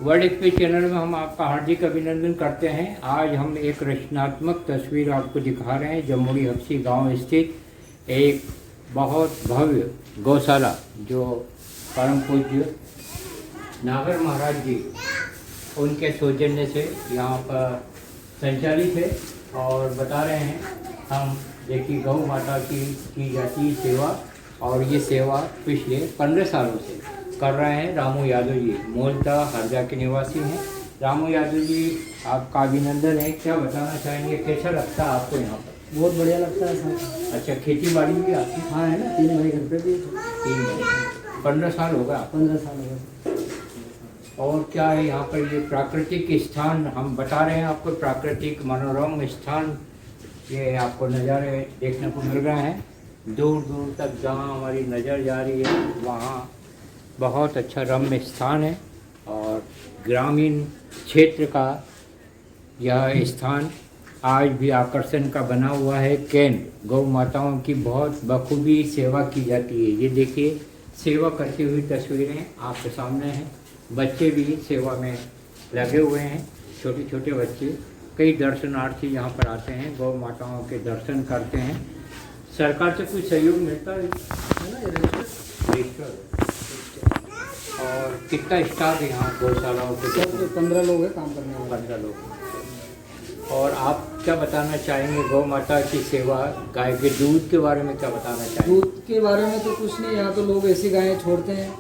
World express channel में हम आपका हार्दिक अभिनंदन करते हैं। आज हम एक रचनात्मक तस्वीर आपको दिखा रहे हैं। जमुड़ी हफ्सी गांव स्थित एक बहुत भव्य गौशाला जो परम पूज्य नागर महाराज जी उनके सौजन्य से यहाँ पर संचालित है और बता रहे हैं हम। देखिए, गौ माता की जाती है सेवा, और ये सेवा पिछले 15 सालों से कर रहे हैं रामू यादव जी। मूलतः हरदा के निवासी हैं। रामू यादव जी, आपका अभिनंदन है। क्या बताना चाहेंगे, कैसा लगता है आपको यहाँ पर? बहुत बढ़िया लगता है सर। अच्छा, खेती बाड़ी भी आपकी? हाँ है ना, 3 महीने घर पे भी। 3 महीने, 15 साल होगा? 15 साल हो गए। और क्या है यहाँ पर? ये प्राकृतिक स्थान हम बता रहे हैं आपको, प्राकृतिक मनोरम स्थान ये आपको नज़ारे देखने को मिल रहे हैं। दूर दूर तक जहाँ हमारी नज़र जा रही है वहाँ बहुत अच्छा रम्य स्थान है। और ग्रामीण क्षेत्र का यह स्थान आज भी आकर्षण का बना हुआ है। केंद्र गौ माताओं की बहुत बखूबी सेवा की जाती है। ये देखिए, सेवा करती हुई तस्वीरें आपके सामने हैं। बच्चे भी सेवा में लगे हुए हैं, छोटे छोटे बच्चे। कई दर्शनार्थी यहाँ पर आते हैं, गौ माताओं के दर्शन करते हैं। सरकार से कुछ सहयोग मिलता है ना? रजिस्टर। और कितना स्टाफ है यहाँ गौशालाओं के? सब 15 लोग हैं काम करने वाले। 15 लोग। और आप क्या बताना चाहेंगे गौ माता की सेवा, गाय के दूध के बारे में क्या बताना चाहेंगे? दूध के बारे में तो कुछ नहीं, यहाँ तो लोग ऐसी गायें छोड़ते हैं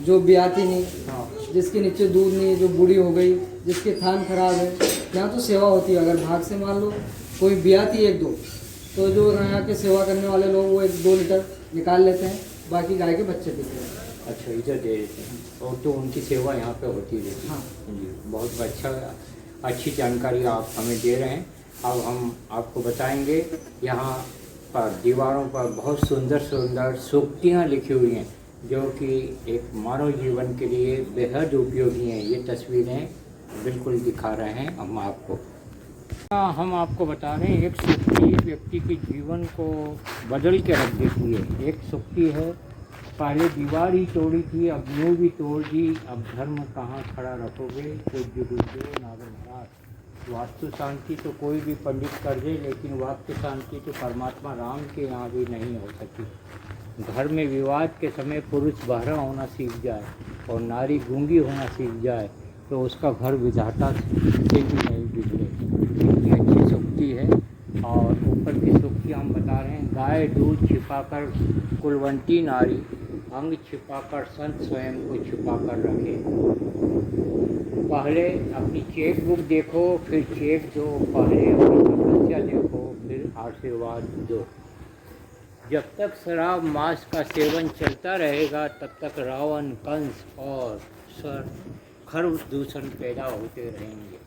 जो ब्याती नहीं, हाँ, जिसके नीचे दूध नहीं है, जो बूढ़ी हो गई, जिसके थान खराब है, यहाँ तो सेवा होती है। अगर भाग से मान लो कोई ब्याती 1-2, तो जो यहाँ के सेवा करने वाले लोग वो 1-2 लीटर निकाल लेते हैं, बाकी गाय के बच्चे पीते हैं। अच्छा, इधर दे देते हैं और तो उनकी सेवा यहाँ पे होती रहती है। हाँ जी, बहुत अच्छी जानकारी आप हमें दे रहे हैं। अब हम आपको बताएंगे, यहाँ पर दीवारों पर बहुत सुंदर सुंदर सूक्तियाँ लिखी हुई हैं जो कि एक मानव जीवन के लिए बेहद उपयोगी हैं। ये तस्वीरें बिल्कुल दिखा रहे हैं हम आपको। हम आपको बता रहे हैं, एक सूक्ति व्यक्ति के जीवन को बदल के रख देती है। एक सूक्ति है, पहले दीवार ही तोड़ी थी, अब यूँ भी तोड़ दी, अब धर्म कहाँ खड़ा रखोगे, पूज्य गुरुदेव नागर महाराज। वास्तु शांति तो कोई भी पंडित कर दे, लेकिन वाक्य शांति तो परमात्मा राम के यहाँ भी नहीं हो सकती। घर में विवाद के समय पुरुष बहरा होना सीख जाए और नारी गूंगी होना सीख जाए तो उसका घर विधाता से भी नहीं बिगड़े। इतनी अच्छी सूक्ति है। और ऊपर की सूक्ति हम बता रहे हैं, गाय दूध छिपाकर कुलवंती नारी, अंग छिपाकर संत स्वयं को छिपाकर रखे। पहले अपनी चेक बुक देखो, फिर चेक दो। पहले अपनी तपस्या देखो, फिर आशीर्वाद दो। जब तक शराब मांस का सेवन चलता रहेगा तब तक रावण, कंस और खर्व दूषण पैदा होते रहेंगे।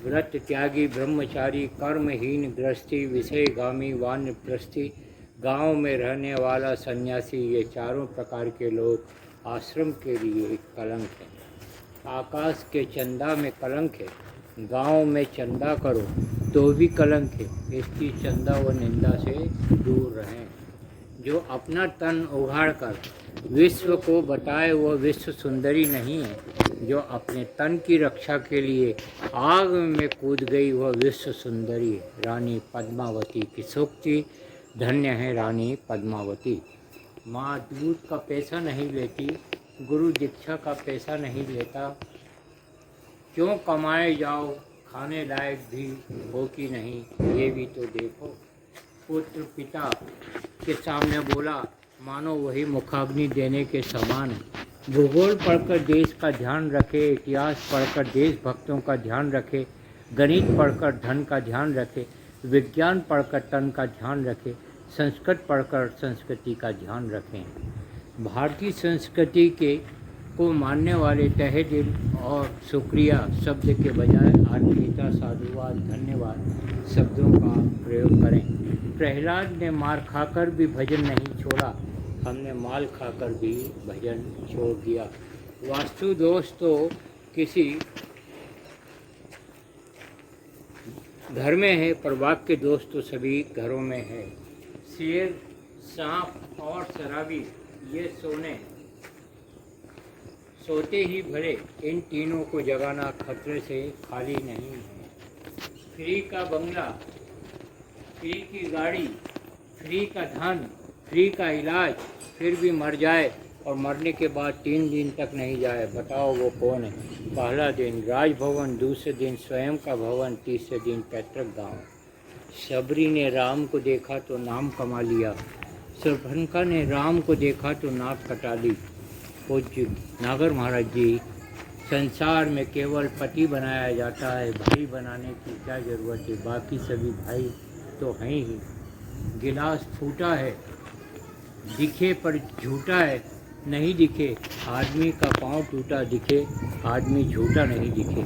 व्रत त्यागी ब्रह्मचारी, कर्महीन गृहस्थी, विषयगामी वानप्रस्थी, गांव में रहने वाला सन्यासी, ये चारों प्रकार के लोग आश्रम के लिए एक कलंक है। आकाश के चंदा में कलंक है, गांव में चंदा करो तो भी कलंक है। इसकी चंदा व निंदा से दूर रहें। जो अपना तन उघाड़ कर विश्व को बताए वह विश्व सुंदरी नहीं है। जो अपने तन की रक्षा के लिए आग में कूद गई वह विश्व सुंदरी है। रानी पद्मावती की सूक्ति। धन्य है रानी पद्मावती। माँ दूध का पैसा नहीं लेती, गुरु दीक्षा का पैसा नहीं लेता। क्यों कमाए जाओ, खाने लायक भी हो कि नहीं, ये भी तो देखो। पुत्र पिता के सामने बोला, मानो वही मुखाग्नि देने के समान है। भूगोल पढ़कर देश का ध्यान रखे, इतिहास पढ़कर देशभक्तों का ध्यान रखे, गणित पढ़कर धन का ध्यान रखे, विज्ञान पढ़कर तन का ध्यान रखे, संस्कृत पढ़कर संस्कृति का ध्यान रखें। भारतीय संस्कृति के को मानने वाले तहे दिल और शुक्रिया शब्द के बजाय आत्मीयता, साधुवाद, धन्यवाद शब्दों का प्रयोग करें। प्रहलाद ने मार खाकर भी भजन नहीं छोड़ा, हमने माल खाकर भी भजन छोड़ दिया। वास्तु दोष तो किसी घर में है, पर वाक्य दोष तो सभी घरों में है। शेर, सांप और शराबी ये सोते ही भले इन तीनों को जगाना खतरे से खाली नहीं है। फ्री का बंगला, फ्री की गाड़ी, फ्री का धन, फ्री का इलाज, फिर भी मर जाए और मरने के बाद 3 दिन तक नहीं जाए। बताओ वो कौन है? पहला दिन राजभवन, दूसरे दिन स्वयं का भवन, तीसरे दिन पैतृक गांव। शबरी ने राम को देखा तो नाम कमा लिया, शूर्पणखा ने राम को देखा तो नाक कटा ली। पूज्य नागर महाराज जी, संसार में केवल पति बनाया जाता है, भाई बनाने की क्या ज़रूरत है? बाकी सभी भाई तो हैं ही। गिलास फूटा है, दिखे पर झूठा है, नहीं दिखे आदमी का पाँव टूटा, दिखे आदमी झूठा नहीं दिखे।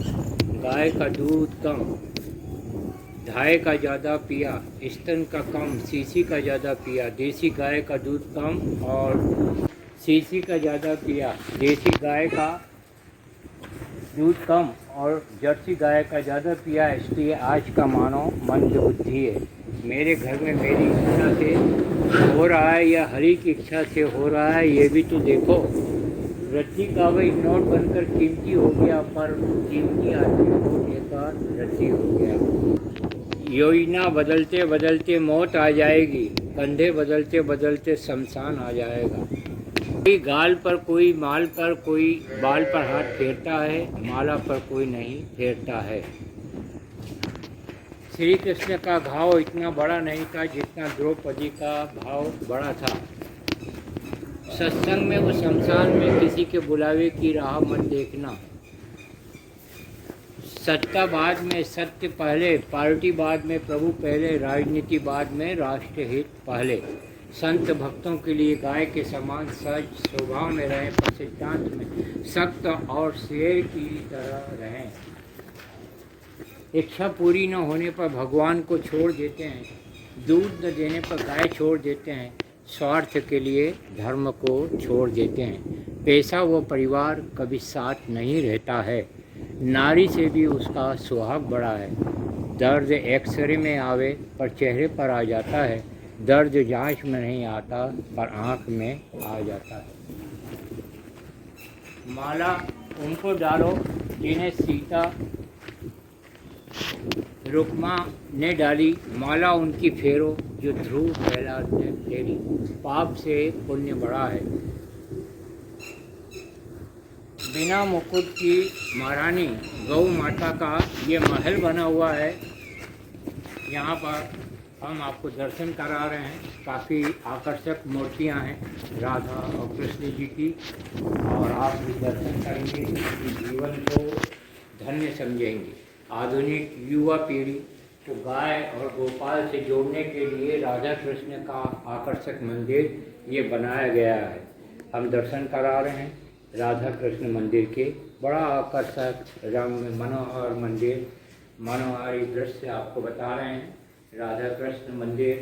गाय का दूध कम, ढाई का ज़्यादा पिया, स्तन का कम, सीसी का ज़्यादा पिया। देसी गाय का दूध कम और सीसी का ज़्यादा पिया। देसी गाय का दूध कम और जर्सी गाय का ज़्यादा पिया, इसलिए आज का मानव मंद बुद्धि है। मेरे घर में मेरी इच्छा से हो रहा है या हरि की इच्छा से हो रहा है, ये भी तो देखो। रद्दी का वही नोट बनकर कीमती हो गया, पर कीमती आदमी को लेकर रद्दी हो गया। योजना बदलते बदलते मौत आ जाएगी, कंधे बदलते बदलते शमशान आ जाएगा। कोई गाल पर, कोई माल पर, कोई बाल पर हाथ फेरता है, माला पर कोई नहीं फेरता है। श्री कृष्ण का घाव इतना बड़ा नहीं था जितना द्रौपदी का भाव बड़ा था। सत्संग में वो शमशान में किसी के बुलावे की राह मत देखना। सत्ता बाद में, सत्य पहले, पार्टी बाद में, प्रभु पहले, राजनीति बाद में, राष्ट्र हित पहले। संत भक्तों के लिए गाय के समान सच स्वभाव में रहें, पर सिद्धांत में सख्त और शेर की तरह रहें। इच्छा पूरी न होने पर भगवान को छोड़ देते हैं, दूध न देने पर गाय छोड़ देते हैं, स्वार्थ के लिए धर्म को छोड़ देते हैं। पैसा व परिवार कभी साथ नहीं रहता है, नारी से भी उसका सुहाग बड़ा है। दर्द एक्सरे में आवे पर चेहरे पर आ जाता है, दर्द जांच में नहीं आता पर आँख में आ जाता है। माला उनको डालो जिन्हें सीता रुक्मा ने डाली, माला उनकी फेरो जो ध्रुव प्रहलाद ने फेरी। पाप से पुण्य बड़ा है। बिना मुकुट की महारानी गौ माता का ये महल बना हुआ है। यहाँ पर हम आपको दर्शन करा रहे हैं। काफ़ी आकर्षक मूर्तियाँ हैं राधा और कृष्ण जी की, और आप भी दर्शन करेंगे, जीवन को धन्य समझेंगे। आधुनिक युवा पीढ़ी को गाय और गोपाल से जोड़ने के लिए राधा कृष्ण का आकर्षक मंदिर ये बनाया गया है। हम दर्शन करा रहे हैं राधा कृष्ण मंदिर के। बड़ा आकर्षक रंग मनोहर मंदिर, मनोहारी दृश्य आपको बता रहे हैं। राधा कृष्ण मंदिर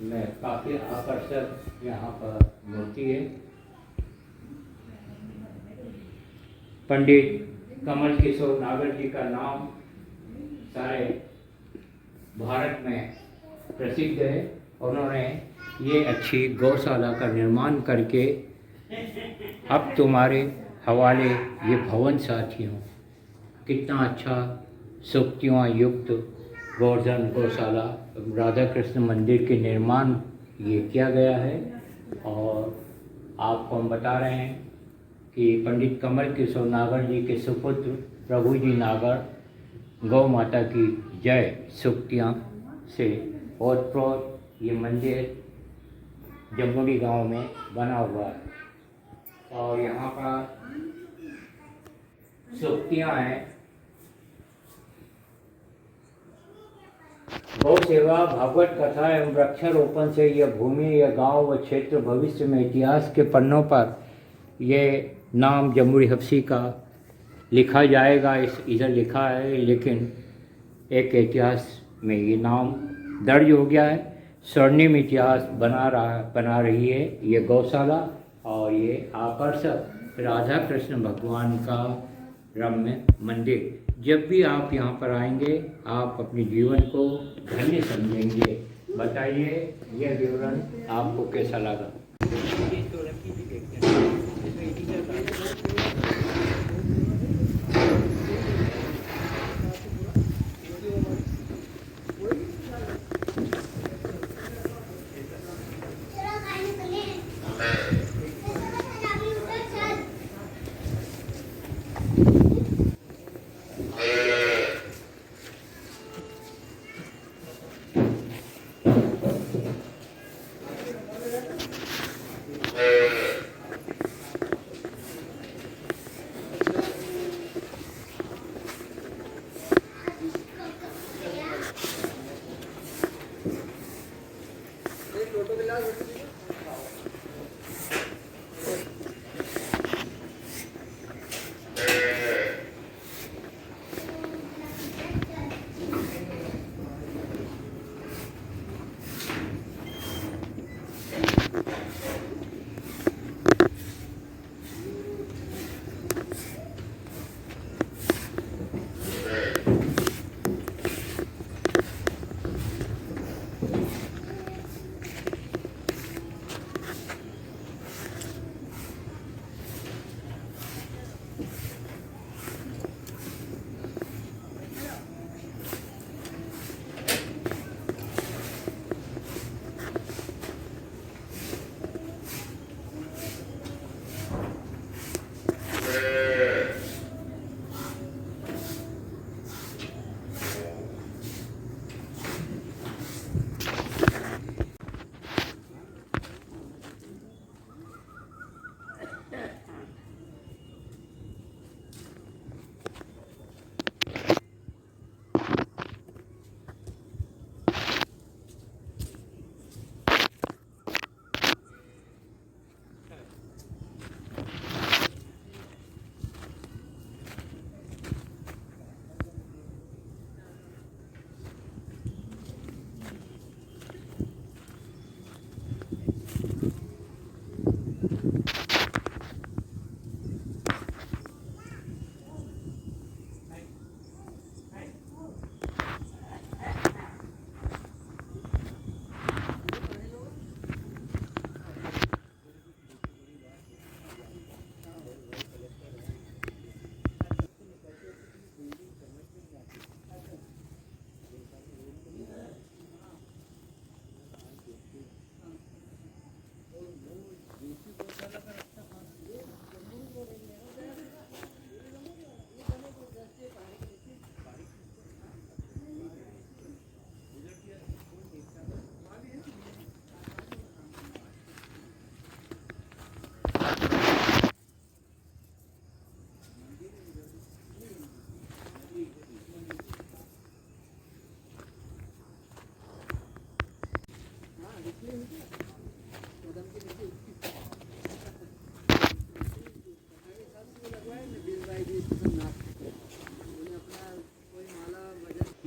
में काफ़ी आकर्षक यहाँ पर मूर्ति है। पंडित कमल किशोर नागर जी का नाम सारे भारत में प्रसिद्ध है। उन्होंने ये अच्छी गौशाला का निर्माण करके अब तुम्हारे हवाले ये भवन साथियों, कितना अच्छा सूक्तियों युक्त गोवर्धन गौशाला राधा कृष्ण मंदिर के निर्माण ये किया गया है। और आपको हम बता रहे हैं कि पंडित कमल किशोर नागर जी के सुपुत्र प्रभु जी नागर गौ माता की जय सूक्तियाँ से ओतप्रोत ये मंदिर जम्बुड़ी गांव में बना हुआ है। और यहाँ पर सूक्तियाँ हैं। गौ सेवा, भागवत कथा एवं वृक्षारोपण से यह भूमि, यह गांव व क्षेत्र भविष्य में इतिहास के पन्नों पर ये नाम जम्बुड़ी हबसी का लिखा जाएगा। इधर लिखा है, लेकिन एक इतिहास में ये नाम दर्ज हो गया है। स्वर्णिम इतिहास बना रही है ये गौशाला। और ये आकर्षक राधा कृष्ण भगवान का रम्य मंदिर। जब भी आप यहाँ पर आएंगे आप अपने जीवन को धन्य समझेंगे। बताइए यह विवरण आपको कैसा लगा?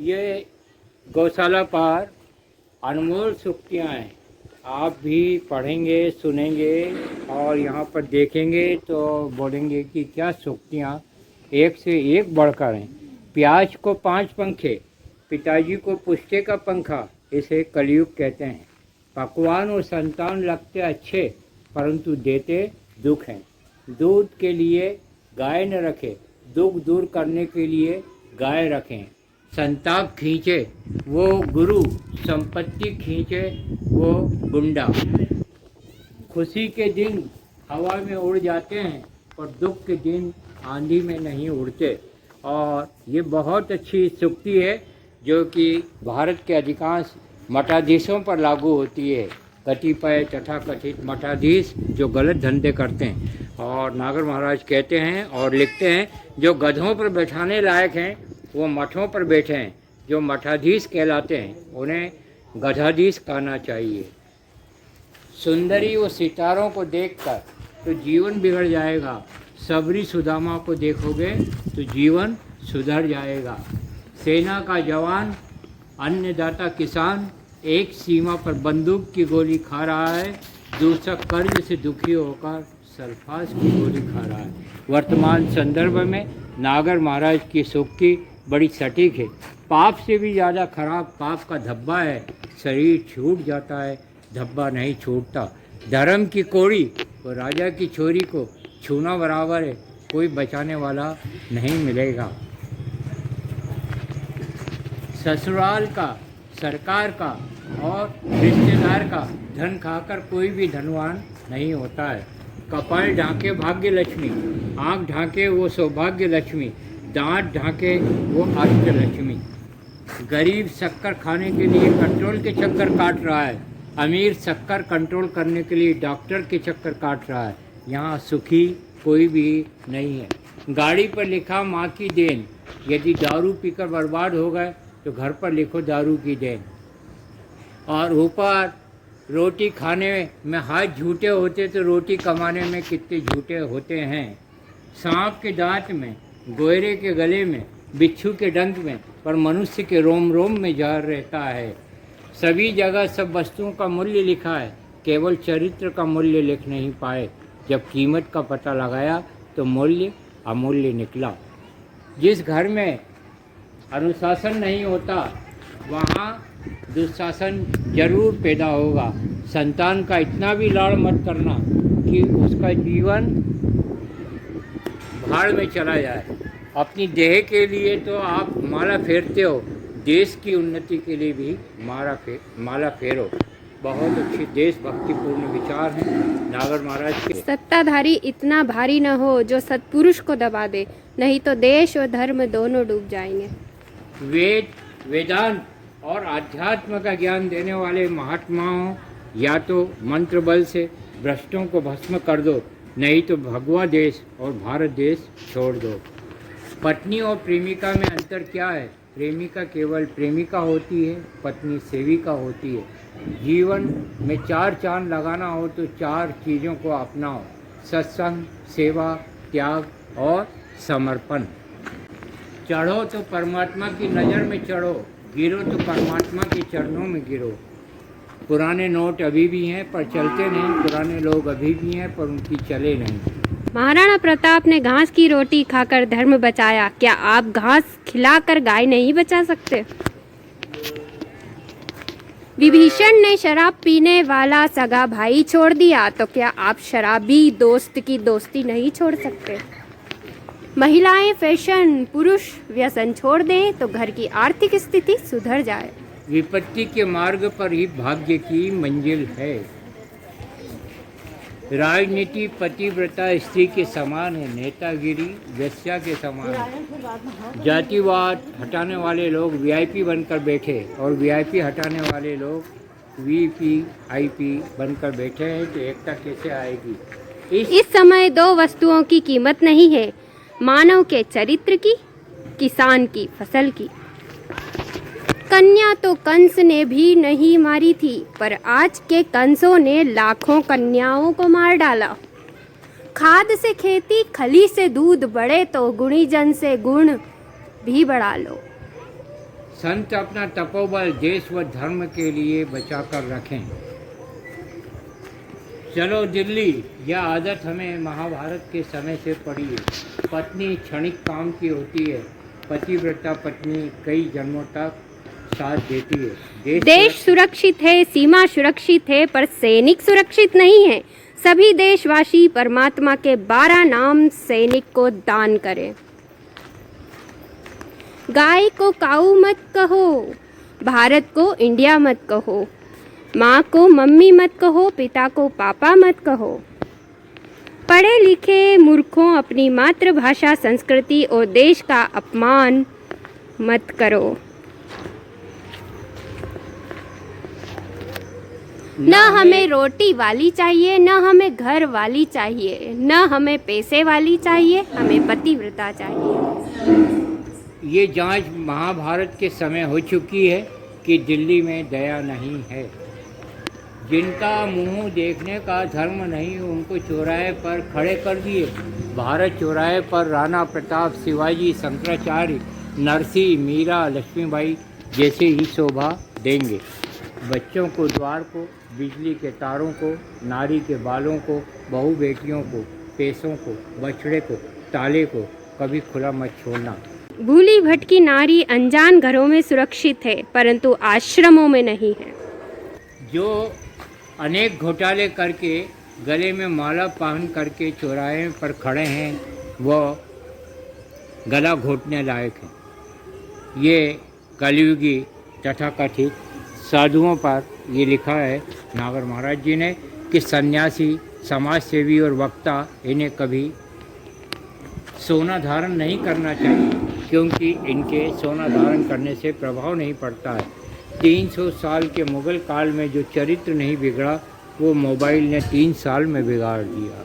ये गौशाला पर अनमोल सूक्तियाँ हैं। आप भी पढ़ेंगे, सुनेंगे और यहाँ पर देखेंगे तो बोलेंगे कि क्या सूक्तियाँ एक से एक बढ़कर हैं। प्याज को 5 पंखे, पिताजी को पुष्टे का पंखा, इसे कलयुग कहते हैं। पकवान और संतान लगते अच्छे, परंतु देते दुख हैं। दूध के लिए गाय न रखे, दुख दूर करने के लिए गाय रखें। संताप खींचे वो गुरु, संपत्ति खींचे वो गुंडा। खुशी के दिन हवा में उड़ जाते हैं और दुख के दिन आंधी में नहीं उड़ते। और ये बहुत अच्छी सूक्ति है जो कि भारत के अधिकांश मठाधीशों पर लागू होती है। कतिपय तथाकथित मठाधीश जो गलत धंधे करते हैं। और नागर महाराज कहते हैं और लिखते हैं, जो गधों पर बैठाने लायक हैं वो मठों पर बैठे हैं। जो मठाधीश कहलाते हैं उन्हें गधाधीश कहना चाहिए। सुंदरी व सितारों को देखकर तो जीवन बिगड़ जाएगा, सबरी सुदामा को देखोगे तो जीवन सुधर जाएगा। सेना का जवान, अन्नदाता किसान एक सीमा पर बंदूक की गोली खा रहा है, दूसरा कर्ज से दुखी होकर सल्फास की गोली खा रहा है। वर्तमान संदर्भ में नागर महाराज की सूक्ति बड़ी सटीक है। पाप से भी ज़्यादा खराब पाप का धब्बा है। शरीर छूट जाता है, धब्बा नहीं छूटता। धर्म की कोड़ी और राजा की छोरी को छूना बराबर है, कोई बचाने वाला नहीं मिलेगा। ससुराल का, सरकार का और रिश्तेदार का धन खाकर कोई भी धनवान नहीं होता है। कपाल ढांके भाग्य लक्ष्मी, आँख ढांके वो सौभाग्य लक्ष्मी, दांत ढांके वो अष्ट लक्ष्मी। गरीब शक्कर खाने के लिए कंट्रोल के चक्कर काट रहा है, अमीर शक्कर कंट्रोल करने के लिए डॉक्टर के चक्कर काट रहा है। यहाँ सुखी कोई भी नहीं है। गाड़ी पर लिखा माँ की देन, यदि दारू पीकर बर्बाद हो गए तो घर पर लिखो दारू की देन। और ऊपर रोटी खाने में हाथ झूठे होते तो रोटी कमाने में कितने झूठे होते हैं। सांप के दांत में, गोयरे के गले में, बिच्छू के डंक में, पर मनुष्य के रोम रोम में जहर रहता है। सभी जगह सब वस्तुओं का मूल्य लिखा है, केवल चरित्र का मूल्य लिख नहीं पाए। जब कीमत का पता लगाया तो मूल्य अमूल्य निकला। जिस घर में अनुशासन नहीं होता वहाँ दुशासन जरूर पैदा होगा। संतान का इतना भी लाड़ मत करना कि उसका जीवन भाड़ में चला जाए। अपनी देह के लिए तो आप माला फेरते हो, देश की उन्नति के लिए भी माला फेरो। बहुत अच्छे देशभक्तिपूर्ण विचार हैं नागर महाराज के। सत्ताधारी इतना भारी न हो जो सत्पुरुष को दबा दे, नहीं तो देश और धर्म दोनों डूब जाएंगे। वेद, वेदांत और आध्यात्म का ज्ञान देने वाले महात्माओं या तो मंत्र बल से भ्रष्टों को भस्म कर दो, नहीं तो भगवा देश और भारत देश छोड़ दो। पत्नी और प्रेमिका में अंतर क्या है? प्रेमिका केवल प्रेमिका होती है, पत्नी सेविका होती है। जीवन में 4 चांद लगाना हो तो 4 चीज़ों को अपनाओ: सत्संग, सेवा, त्याग और समर्पण। चढ़ो तो परमात्मा की नज़र में चढ़ो, गिरो तो परमात्मा के चरणों में गिरो। पुराने नोट अभी भी हैं पर चलते नहीं, पुराने लोग अभी भी हैं पर उनकी चले नहीं। महाराणा प्रताप ने घास की रोटी खाकर धर्म बचाया, क्या आप घास खिलाकर गाय नहीं बचा सकते? विभीषण ने शराब पीने वाला सगा भाई छोड़ दिया, तो क्या आप शराबी दोस्त की दोस्ती नहीं छोड़ सकते? महिलाएं फैशन, पुरुष व्यसन छोड़ दें तो घर की आर्थिक स्थिति सुधर जाए। विपत्ति के मार्ग पर ही भाग्य की मंजिल है। राजनीति पतिव्रता स्त्री के समान है, नेतागिरी वेश्या के समान है। जातिवाद हटाने वाले लोग वीआईपी बनकर बैठे और वीआईपी हटाने वाले लोग वीपीआईपी बनकर बैठे हैं, तो एकता कैसे आएगी? इस समय 2 वस्तुओं की कीमत नहीं है, मानव के चरित्र की, किसान की फसल की। कन्या तो कंस ने भी नहीं मारी थी, पर आज के कंसों ने लाखों कन्याओं को मार डाला। खाद से खेती, खली से दूध बढ़े तो गुणीजन से गुण भी बढ़ा लो। संत अपना तपोबल देश व धर्म के लिए बचा कर रखें। चलो दिल्ली, यह आदत हमें महाभारत के समय से पड़ी है। पत्नी क्षणिक काम की होती है, पतिव्रता पत्नी कई जन्मों तक साथ देती है। देश सुरक्षित है, सीमा सुरक्षित है, पर सैनिक सुरक्षित नहीं है। सभी देशवासी परमात्मा के 12 नाम सैनिक को दान करें। गाय को काऊ मत कहो, भारत को इंडिया मत कहो, माँ को मम्मी मत कहो, पिता को पापा मत कहो। पढ़े लिखे मूर्खों, अपनी मातृभाषा, संस्कृति और देश का अपमान मत करो। न हमें रोटी वाली चाहिए, न हमें घर वाली चाहिए, न हमें पैसे वाली चाहिए, हमें पतिव्रता चाहिए। ये जांच महाभारत के समय हो चुकी है कि दिल्ली में दया नहीं है। जिनका मुंह देखने का धर्म नहीं, उनको चौराहे पर खड़े कर दिए। भारत चौराहे पर राणा प्रताप, शिवाजी, शंकराचार्य, नरसिंह, मीरा, लक्ष्मीबाई जैसे ही शोभा देंगे। बच्चों को, द्वार को, बिजली के तारों को, नारी के बालों को, बहू बेटियों को, पैसों को, बछड़े को, ताले को कभी खुला मत छोड़ना। भूली भटकी नारी अनजान घरों में सुरक्षित है, परंतु आश्रमों में नहीं है। जो अनेक घोटाले करके गले में माला पहन करके चौराहे पर खड़े हैं, वह गला घोटने लायक है। ये कलयुगी तथाकथित साधुओं पर ये लिखा है नागर महाराज जी ने कि सन्यासी समाज सेवी और वक्ता इन्हें कभी सोना धारण नहीं करना चाहिए, क्योंकि इनके सोना धारण करने से प्रभाव नहीं पड़ता है। 300 साल के मुगल काल में जो चरित्र नहीं बिगड़ा, वो मोबाइल ने 3 साल में बिगाड़ दिया।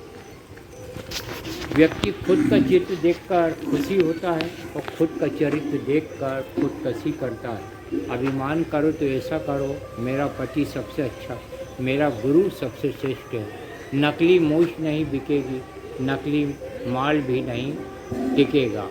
व्यक्ति खुद का चित्र देखकर खुशी होता है और खुद का चरित्र देखकर खुदकशी करता है। अभिमान करो तो ऐसा करो, मेरा पति सबसे अच्छा, मेरा गुरु सबसे श्रेष्ठ है। नकली मूछ नहीं बिकेगी, नकली माल भी नहीं टिकेगा।